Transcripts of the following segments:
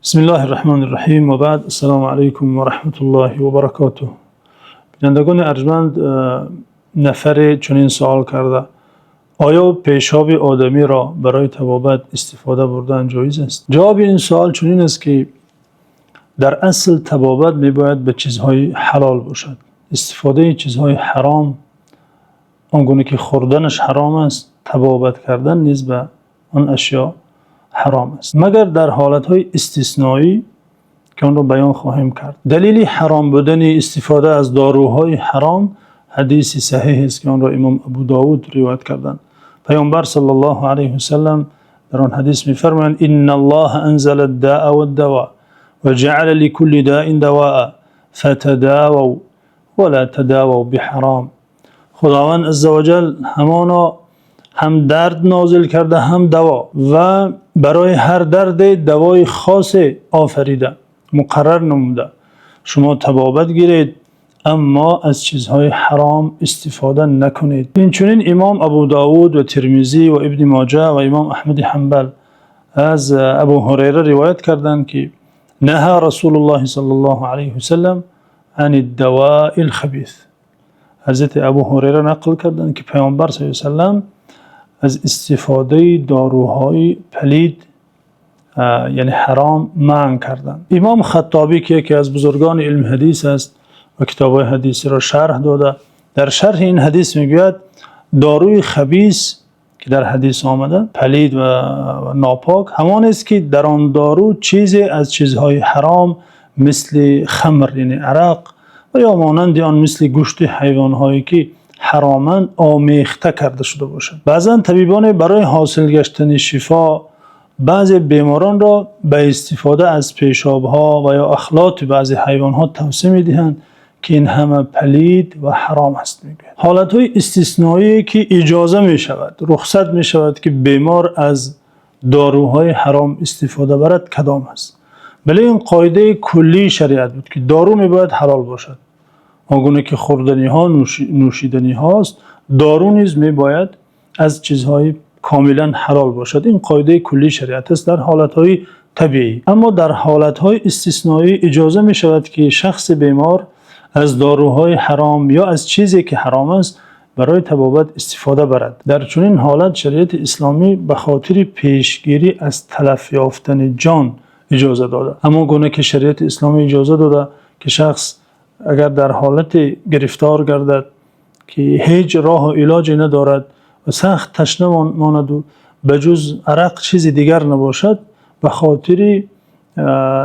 بسم الله الرحمن الرحیم و بعد السلام علیکم و رحمت الله و برکاته. بینندگان ارجمند، نفر چنین سوال کرده: آیا پیشاب آدمی را برای طبابت استفاده بردن جایز است؟ جواب این سوال چنین است که در اصل طبابت میباید به چیزهای حلال باشد. استفاده چیزهای حرام، آنگونه که خوردنش حرام است، طبابت کردن نیز به آن اشیاء حرام است، مگر در حالتهای استثنایی که آن را بیان خواهیم کرد. دلیل حرام بودن استفاده از داروهای حرام حدیث صحیح است که آن را امام ابو داود روایت کردند. پیامبر صلی الله علیه و سلم در آن حدیث می‌فرمایند: ان الله انزل الداء والدواء وجعل لكل داء دواء فتداووا ولا تداووا بحرام. خداوند عزوجل همانا هم درد نازل کرده هم دوا، و برای هر درد دوای خاص آفریده، مقرر نموده. شما طبابت گیرید اما از چیزهای حرام استفاده نکنید. این چنین امام ابو داود و ترمذی و ابن ماجه و امام احمد حنبل از ابو هریره روایت کردند که نهى رسول الله صلی الله علیه و سلم عن الدواء الخبيث. حضرت ابو هریره نقل کردند که پیامبر صلی الله علیه و سلم از استفاده داروهای پلید یعنی حرام منع کردند. امام خطابی که یکی از بزرگان علم حدیث است و کتاب‌های حدیثی را شرح داده، در شرح این حدیث میگوید داروی خبیث که در حدیث آمده، پلید و ناپاک، همان است که در آن دارو چیزی از چیزهای حرام مثل خمر یعنی عرق و یا مانند آن مثل گوشت حیوان‌هایی که حراماً آمیخته کرده شده باشد. بعضا طبیبان برای حاصل گشتن شفا بعضی بیماران را به استفاده از پیشاب‌ها و یا اخلاط بعضی حیوان‌ها توصیه می‌دهند که این همه پلید و حرام است. میگوید حالت‌های استثنایی که اجازه می‌شود، رخصت می‌شود که بیمار از داروهای حرام استفاده برد کدام است؟ بله، این قاعده کلی شریعت بود که دارو می‌باید حلال باشد. آنگونه که خوردنی ها نوشیدنی هاست، دارو نیز میباید از چیزهای کاملا حلال باشد. این قاعده کلی شریعت است در حالتهای طبیعی. اما در حالتهای استثنایی اجازه می شود که شخص بیمار از داروهای حرام یا از چیزی که حرام است برای طبابت استفاده برد. در چنین حالت شریعت اسلامی به خاطر پیشگیری از تلف یافتن جان اجازه داده. اما گونه که شریعت اسلامی اجازه داده که شخص اگر در حالت گرفتار گردد که هیچ راه و علاجی ندارد و سخت تشنه ماند و بجز عرق چیز دیگر نباشد، به خاطر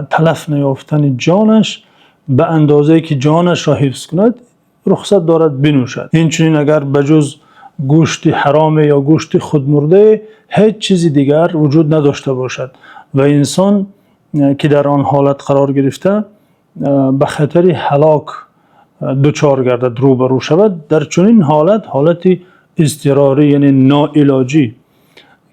تلف نیافتن جانش به اندازه که جانش را حفظ کند رخصت دارد بنوشد. این چنین اگر بجز گوشت حرام یا گوشت خودمرده هیچ چیز دیگر وجود نداشته باشد و انسان که در آن حالت قرار گرفته به خطر هلاک دچار گردد، روبرو شود، در چنین حالت اضطراری یعنی ناعلاجی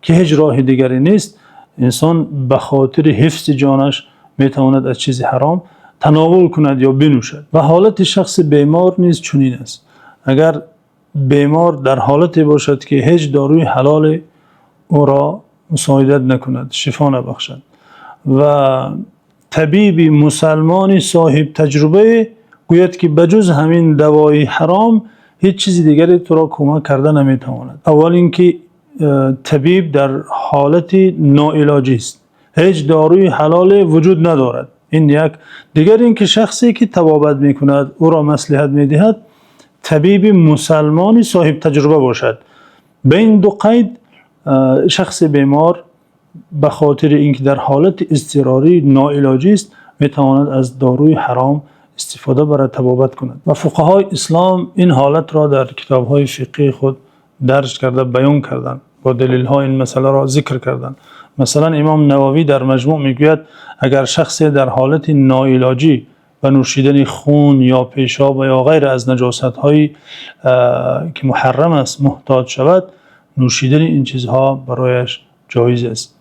که هیچ راه دیگری نیست، انسان به خاطر حفظ جانش میتواند از چیز حرام تناول کند یا بنوشد. و حالت شخص بیمار نیز چنین است. اگر بیمار در حالتی باشد که هیچ داروی حلال او را مساعدت نکند، شفا نبخشد، و طبیب مسلمان صاحب تجربه گوید که بجز همین دوای حرام هیچ چیز دیگری تو را کمک کرده نمیتواند، اول اینکه طبیب در حالت ناعلاجی است، هیچ داروی حلال وجود ندارد. این یک. دیگر اینکه شخصی که طبابت میکند او را مصلحت میدهد طبیب مسلمان صاحب تجربه باشد. به این دو قید شخص بیمار به خاطر اینکه در حالت اضطراری ناعلاجی است میتواند از داروی حرام استفاده برای طبابت کند. و فقهای اسلام این حالت را در کتاب‌های فقهی خود درج کرده بیان کردند، با دلیل‌ها این مسئله را ذکر کردند. مثلا امام نووی در مجموع میگوید اگر شخصی در حالت ناعلاجی و نوشیدن خون یا پیشاب و یا غیر از نجاست‌های که محرم است محتاج شود، نوشیدن این چیزها برایش جایز است.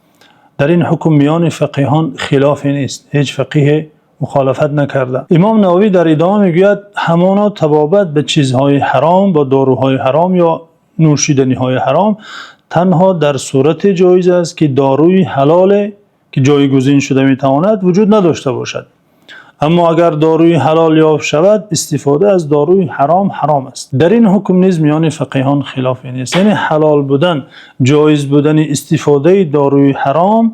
در این حکم میان فقیهان خلافی نیست، هیچ فقیه مخالفت نکرده. امام نووی در ادامه میگوید همانا طبابت به چیزهای حرام، با داروهای حرام یا نوشیدنی های حرام تنها در صورت جایز است که داروی حلال که جایگزین شده میتواند وجود نداشته باشد. اما اگر داروی حلال یافت شود، استفاده از داروی حرام است. در این حکم نیز میان فقیهان خلافی نیست. یعنی حلال بودن، جایز بودن استفاده داروی حرام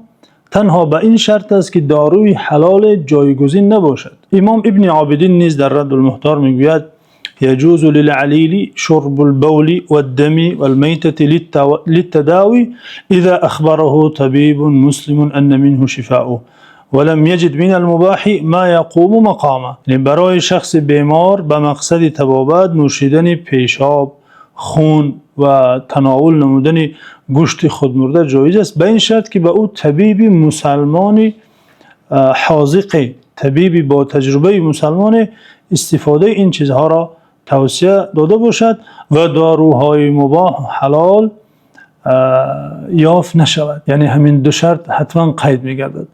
تنها به این شرط است که داروی حلال جایگزین نباشد. امام ابن عابدین نیز در رد المحتار میگوید: يجوز للعليل شرب البول والدم والميتة للتداوي إذا أخبره طبيب مسلم أن منه شفاؤه ولم يجد من المباح ما يقوم مقامه. یعنی برای شخص بیمار به مقصد طبابت نوشیدن پیشاب، خون و تناول نمودن گوشت خودمرده جایز است، به این شرط که به او طبیب مسلمان حاذق، طبیب با تجربه مسلمان استفاده این چیزها را توصیه داده باشد و داروهای مباح و حلال یافت نشود. یعنی همین دو شرط حتما قید می‌گردد: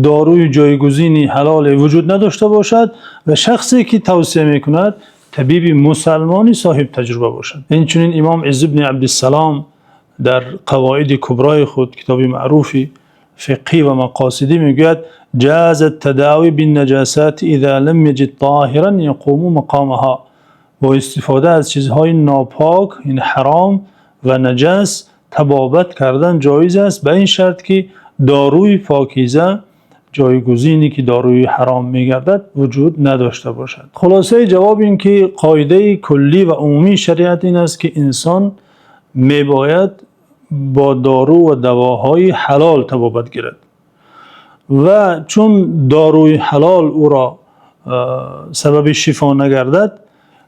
داروی جایگزینی حلال وجود نداشته باشد و شخصی که توصیه میکند طبیب مسلمانی صاحب تجربه باشد. این چنین امام عز بن عبدالسلام در قواعد کبرای خود، کتابی معروفی فقهی و مقاصدی، میگوید: جاز التداوی بالنجاسات اذا لم یجد طاهرا یقوم مقامها. با استفاده از چیزهای ناپاک، این حرام و نجس، طبابت کردن جایز است، به این شرط که داروی پاکیزه، جایگزینی که داروی حرام میگردد، وجود نداشته باشد. خلاصه جواب این که قاعده کلی و عمومی شریعت این است که انسان میباید با دارو و دواهای حلال طبابت گیرد و چون داروی حلال او را سبب شفا نگردد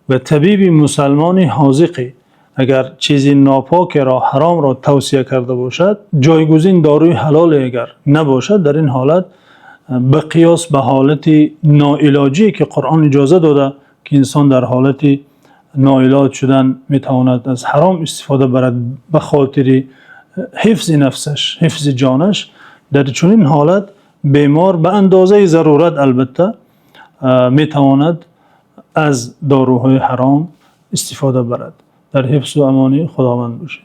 و طبیب مسلمانی حاذقی اگر چیزی ناپاک را، حرام را توصیه کرده باشد، جایگزین داروی حلال اگر نباشد، در این حالت به قیاس به حالت ناعلاجی که قرآن اجازه داده که انسان در حالت ناعلاج شدن میتواند از حرام استفاده برد به خاطر حفظ نفسش، حفظ جانش، در چنین حالت بیمار به اندازه ضرورت البته میتواند از داروهای حرام استفاده برد. در حفظ و امان خداوند باشید.